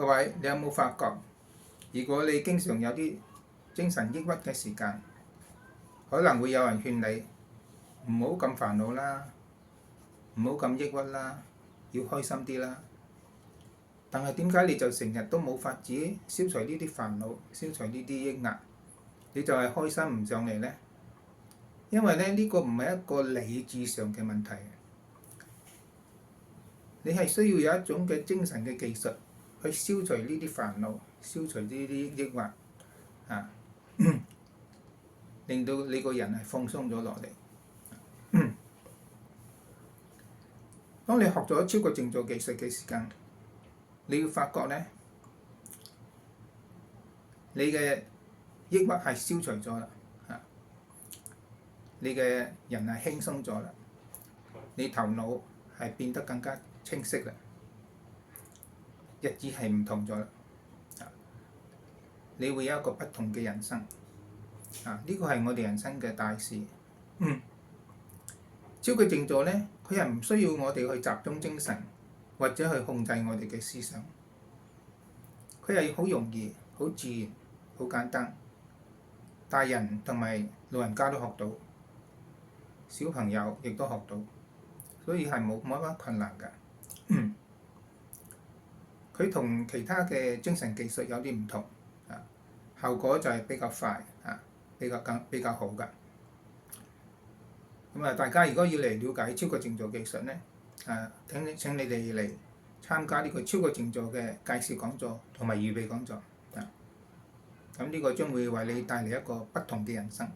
各位，你有冇發覺？如果你經常有啲精神抑鬱嘅時間，可能會有人勸你唔好咁煩惱啦，唔好咁抑鬱啦，要開心啲啦。但係點解你就成日都冇法子消除呢啲煩惱，消除呢啲抑壓，你就係開心唔上嚟呢？因為咧，呢個唔係一個理智上嘅問題，你係需要有一種嘅精神嘅技術去消除呢啲煩惱，消除呢啲抑鬱啊，令到你個人係放鬆咗落嚟。當你學咗超覺靜坐技術嘅時間，你要發覺咧，你嘅抑鬱係消除咗啦，你嘅人係輕鬆咗啦，你頭腦係變得更加清晰啦，日子係唔同咗啦，你會有一個不同嘅人生，呢個係我哋人生嘅大事。超覺靜坐咧，佢係唔需要我哋去集中精神，或者去控制我哋嘅思想，佢係好容易、好自然、好簡單，大人同埋老人家都學到，小朋友亦都學到，所以係冇乜困難㗎。佢同其他嘅精神技術有啲唔同，效果就係比較快，比較好㗎。咁大家如果要嚟了解超覺靜坐技術咧，請你哋嚟參加呢個超覺靜坐嘅介紹講座同埋預備講座，咁呢個將會為你帶嚟一個不同嘅人生。